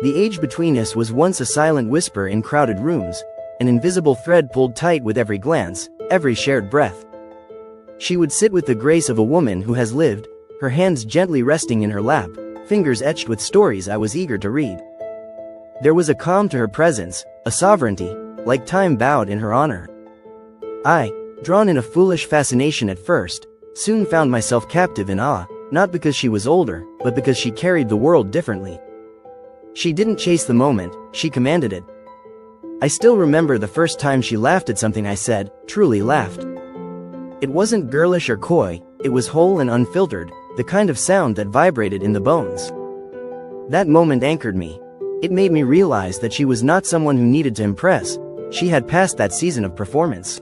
The age between us was once a silent whisper in crowded rooms, an invisible thread pulled tight with every glance, every shared breath. She would sit with the grace of a woman who has lived, her hands gently resting in her lap, fingers etched with stories I was eager to read. There was a calm to her presence, a sovereignty, like time bowed in her honor. I, drawn in a foolish fascination at first, soon found myself captive in awe, not because she was older, but because she carried the world differently. She didn't chase the moment, she commanded it. I still remember the first time she laughed at something I said, truly laughed. It wasn't girlish or coy, it was whole and unfiltered, the kind of sound that vibrated in the bones. That moment anchored me. It made me realize that she was not someone who needed to impress, she had passed that season of performance.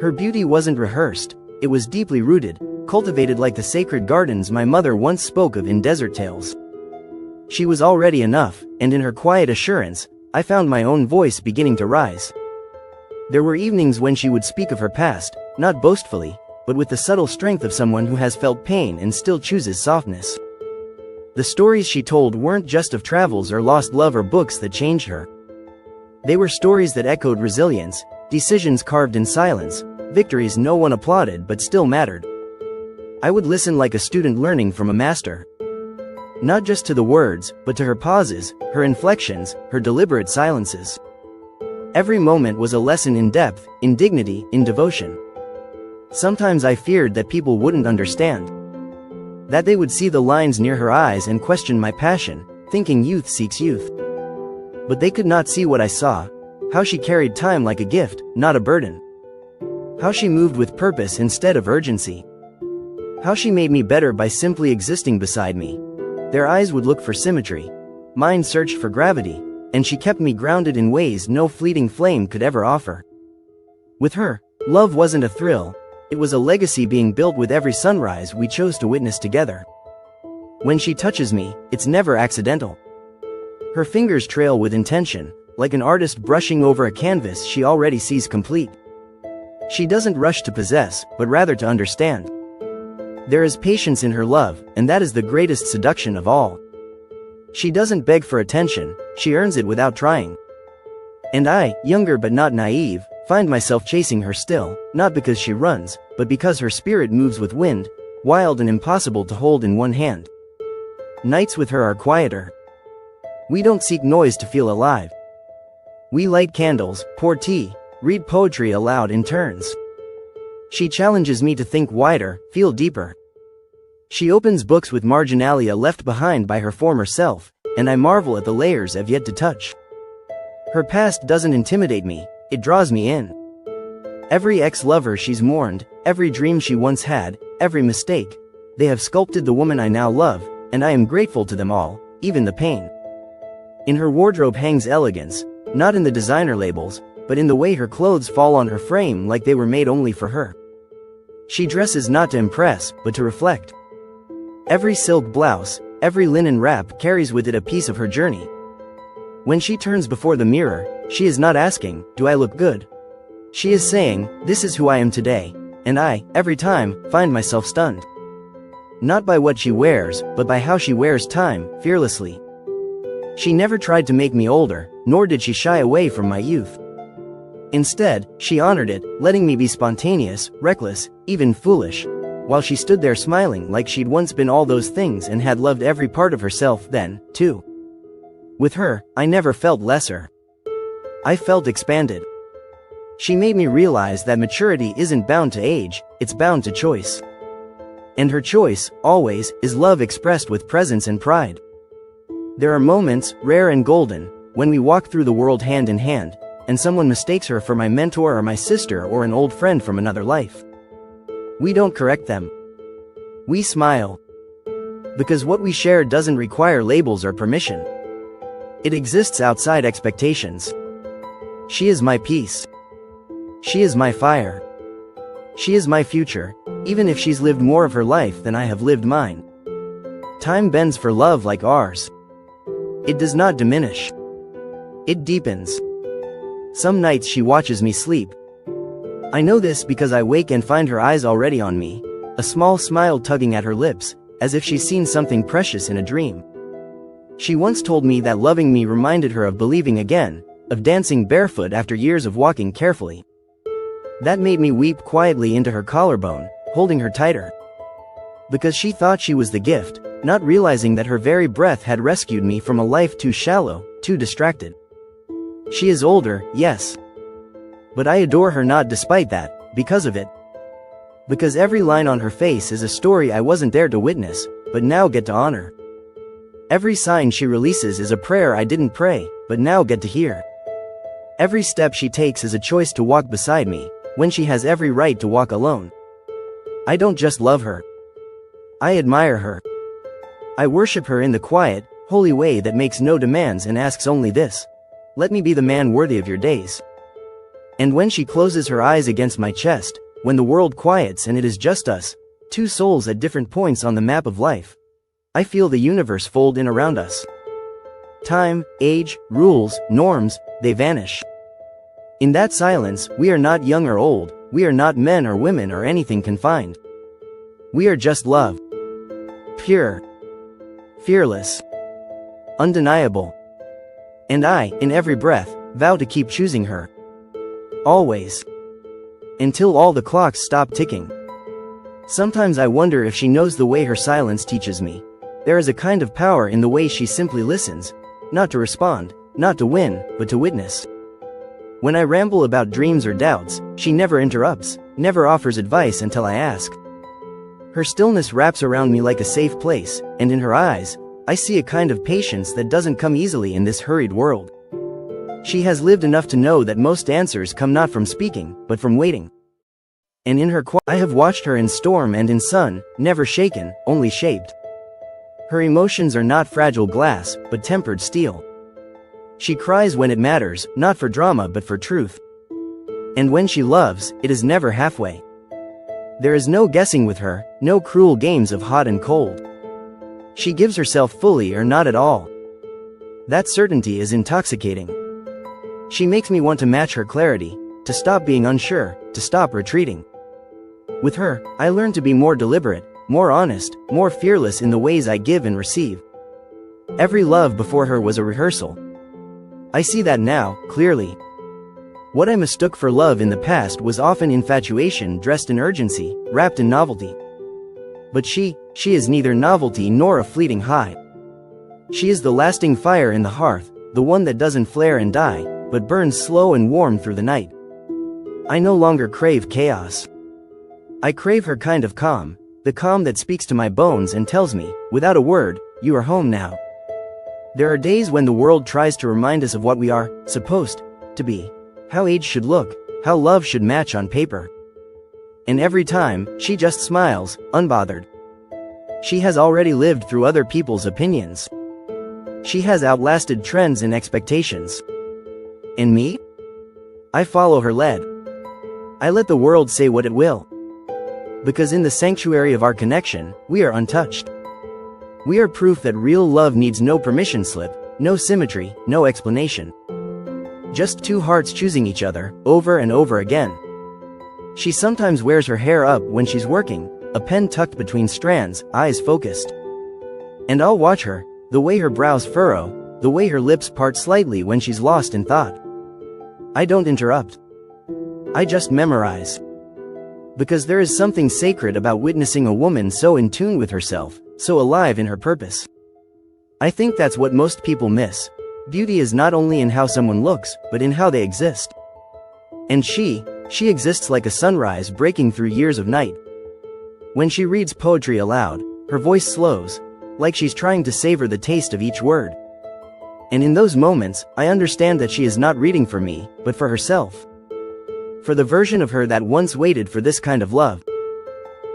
Her beauty wasn't rehearsed, it was deeply rooted, cultivated like the sacred gardens my mother once spoke of in desert tales. She was already enough, and in her quiet assurance, I found my own voice beginning to rise. There were evenings when she would speak of her past, not boastfully, but with the subtle strength of someone who has felt pain and still chooses softness. The stories she told weren't just of travels or lost love or books that changed her. They were stories that echoed resilience, decisions carved in silence, victories no one applauded but still mattered. I would listen like a student learning from a master. Not just to the words, but to her pauses, her inflections, her deliberate silences. Every moment was a lesson in depth, in dignity, in devotion. Sometimes I feared that people wouldn't understand. That they would see the lines near her eyes and question my passion, thinking youth seeks youth. But they could not see what I saw, how she carried time like a gift, not a burden. How she moved with purpose instead of urgency. How she made me better by simply existing beside me. Their eyes would look for symmetry. Mine searched for gravity, and she kept me grounded in ways no fleeting flame could ever offer. With her, love wasn't a thrill, it was a legacy being built with every sunrise we chose to witness together. When she touches me, it's never accidental. Her fingers trail with intention, like an artist brushing over a canvas she already sees complete. She doesn't rush to possess, but rather to understand. There is patience in her love, and that is the greatest seduction of all. She doesn't beg for attention, she earns it without trying. And I, younger but not naive, find myself chasing her still, not because she runs, but because her spirit moves with wind, wild and impossible to hold in one hand. Nights with her are quieter. We don't seek noise to feel alive. We light candles, pour tea, read poetry aloud in turns. She challenges me to think wider, feel deeper. She opens books with marginalia left behind by her former self, and I marvel at the layers I've yet to touch. Her past doesn't intimidate me, it draws me in. Every ex-lover she's mourned, every dream she once had, every mistake, they have sculpted the woman I now love, and I am grateful to them all, even the pain. In her wardrobe hangs elegance, not in the designer labels, but in the way her clothes fall on her frame like they were made only for her. She dresses not to impress, but to reflect. Every silk blouse, every linen wrap carries with it a piece of her journey. When she turns before the mirror, she is not asking, "Do I look good?" She is saying, "This is who I am today," and I, every time, find myself stunned. Not by what she wears, but by how she wears time, fearlessly. She never tried to make me older, nor did she shy away from my youth. Instead, she honored it, letting me be spontaneous, reckless, even foolish, while she stood there smiling like she'd once been all those things and had loved every part of herself then, too. With her, I never felt lesser. I felt expanded. She made me realize that maturity isn't bound to age, it's bound to choice. And her choice, always, is love expressed with presence and pride. There are moments, rare and golden, when we walk through the world hand in hand, and someone mistakes her for my mentor or my sister or an old friend from another life. We don't correct them. We smile. Because what we share doesn't require labels or permission. It exists outside expectations. She is my peace. She is my fire. She is my future, even if she's lived more of her life than I have lived mine. Time bends for love like ours. It does not diminish. It deepens. Some nights she watches me sleep. I know this because I wake and find her eyes already on me, a small smile tugging at her lips, as if she's seen something precious in a dream. She once told me that loving me reminded her of believing again, of dancing barefoot after years of walking carefully. That made me weep quietly into her collarbone, holding her tighter. Because she thought she was the gift, not realizing that her very breath had rescued me from a life too shallow, too distracted. She is older, yes. But I adore her not despite that, because of it. Because every line on her face is a story I wasn't there to witness, but now get to honor. Every sign she releases is a prayer I didn't pray, but now get to hear. Every step she takes is a choice to walk beside me, when she has every right to walk alone. I don't just love her. I admire her. I worship her in the quiet, holy way that makes no demands and asks only this: let me be the man worthy of your days. And when she closes her eyes against my chest, when the world quiets and it is just us, two souls at different points on the map of life, I feel the universe fold in around us. Time, age, rules, norms, they vanish. In that silence, we are not young or old, we are not men or women or anything confined. We are just love. Pure. Fearless. Undeniable. And I, in every breath, vow to keep choosing her. Always. Until all the clocks stop ticking. Sometimes I wonder if she knows the way her silence teaches me. There is a kind of power in the way she simply listens, not to respond, not to win, but to witness. When I ramble about dreams or doubts, she never interrupts, never offers advice until I ask. Her stillness wraps around me like a safe place, and in her eyes, I see a kind of patience that doesn't come easily in this hurried world. She has lived enough to know that most answers come not from speaking, but from waiting. And in her I have watched her in storm and in sun, never shaken, only shaped. Her emotions are not fragile glass, but tempered steel. She cries when it matters, not for drama but for truth. And when she loves, it is never halfway. There is no guessing with her, no cruel games of hot and cold. She gives herself fully or not at all. That certainty is intoxicating. She makes me want to match her clarity, to stop being unsure, to stop retreating. With her, I learn to be more deliberate, more honest, more fearless in the ways I give and receive. Every love before her was a rehearsal. I see that now, clearly. What I mistook for love in the past was often infatuation dressed in urgency, wrapped in novelty. But she is neither novelty nor a fleeting high. She is the lasting fire in the hearth, the one that doesn't flare and die, but burns slow and warm through the night. I no longer crave chaos. I crave her kind of calm, the calm that speaks to my bones and tells me, without a word, you are home now. There are days when the world tries to remind us of what we are supposed to be, how age should look, how love should match on paper. And every time, she just smiles, unbothered. She has already lived through other people's opinions. She has outlasted trends and expectations. And me? I follow her lead. I let the world say what it will. Because in the sanctuary of our connection, we are untouched. We are proof that real love needs no permission slip, no symmetry, no explanation. Just two hearts choosing each other, over and over again. She sometimes wears her hair up when she's working, a pen tucked between strands, eyes focused. And I'll watch her, the way her brows furrow, the way her lips part slightly when she's lost in thought. I don't interrupt. I just memorize. Because there is something sacred about witnessing a woman so in tune with herself, so alive in her purpose. I think that's what most people miss. Beauty is not only in how someone looks, but in how they exist. And she exists like a sunrise breaking through years of night. When she reads poetry aloud, her voice slows, like she's trying to savor the taste of each word. And in those moments, I understand that she is not reading for me, but for herself. For the version of her that once waited for this kind of love.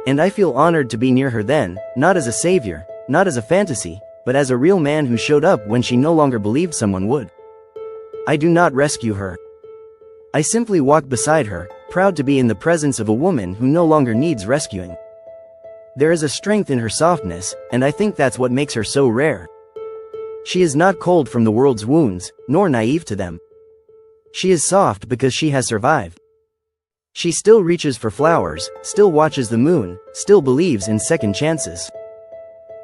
And I feel honored to be near her then, not as a savior, not as a fantasy, but as a real man who showed up when she no longer believed someone would. I do not rescue her. I simply walk beside her, proud to be in the presence of a woman who no longer needs rescuing. There is a strength in her softness, and I think that's what makes her so rare. She is not cold from the world's wounds, nor naive to them. She is soft because she has survived. She still reaches for flowers, still watches the moon, still believes in second chances.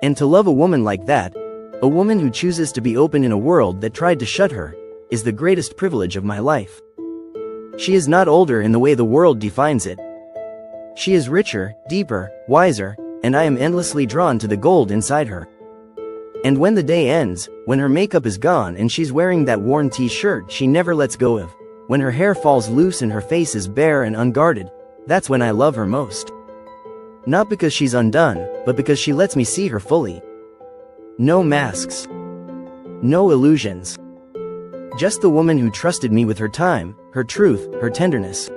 And to love a woman like that, A woman who chooses to be open in a world that tried to shut her, is the greatest privilege of my life. She is not older in the way the world defines it. She is richer, deeper, wiser, and I am endlessly drawn to the gold inside her. And when the day ends, when her makeup is gone and she's wearing that worn t-shirt she never lets go of, when her hair falls loose and her face is bare and unguarded, that's when I love her most. Not because she's undone, but because she lets me see her fully. No masks. No illusions. Just the woman who trusted me with her time, her truth, her tenderness.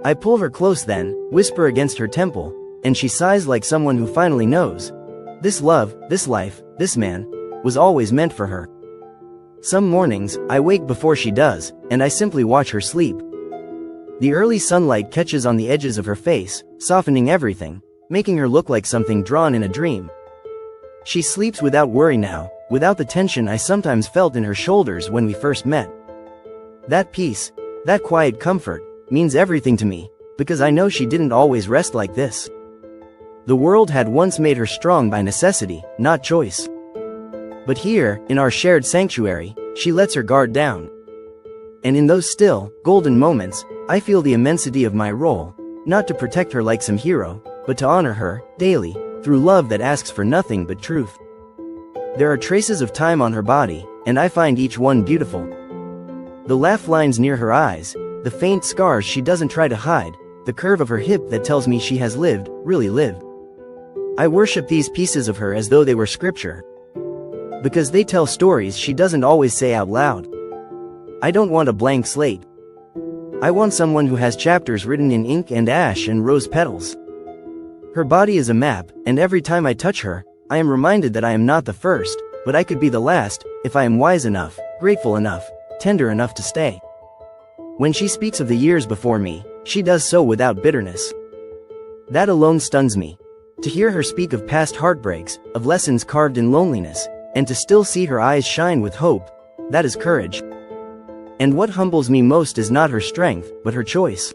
I pull her close then, whisper against her temple, and she sighs like someone who finally knows. This love, this life, this man, was always meant for her. Some mornings, I wake before she does, and I simply watch her sleep. The early sunlight catches on the edges of her face, softening everything, making her look like something drawn in a dream. She sleeps without worry now, without the tension I sometimes felt in her shoulders when we first met. That peace, that quiet comfort, means everything to me, because I know she didn't always rest like this. The world had once made her strong by necessity, not choice. But here, in our shared sanctuary, she lets her guard down. And in those still, golden moments, I feel the immensity of my role, not to protect her like some hero, but to honor her, daily, through love that asks for nothing but truth. There are traces of time on her body, and I find each one beautiful. The laugh lines near her eyes, the faint scars she doesn't try to hide, the curve of her hip that tells me she has lived, really lived. I worship these pieces of her as though they were scripture. Because they tell stories she doesn't always say out loud. I don't want a blank slate. I want someone who has chapters written in ink and ash and rose petals. Her body is a map, and every time I touch her, I am reminded that I am not the first, but I could be the last, if I am wise enough, grateful enough, tender enough to stay. When she speaks of the years before me, she does so without bitterness. That alone stuns me. To hear her speak of past heartbreaks, of lessons carved in loneliness, and to still see her eyes shine with hope, that is courage. And what humbles me most is not her strength, but her choice.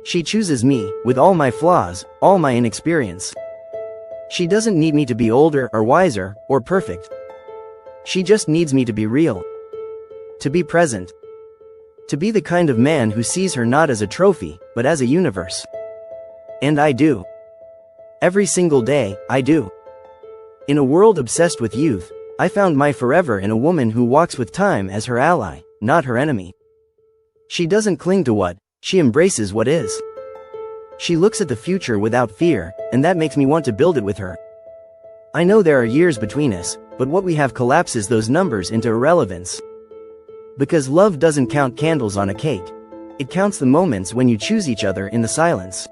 She chooses me, with all my flaws, all my inexperience. She doesn't need me to be older or wiser, or perfect. She just needs me to be real. To be present. To be the kind of man who sees her not as a trophy, but as a universe. And I do. Every single day, I do. In a world obsessed with youth, I found my forever in a woman who walks with time as her ally, not her enemy. She doesn't cling to what, she embraces what is. She looks at the future without fear, and that makes me want to build it with her. I know there are years between us, but what we have collapses those numbers into irrelevance. Because love doesn't count candles on a cake. It counts the moments when you choose each other in the silence.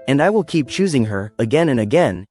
And I will keep choosing her, again and again,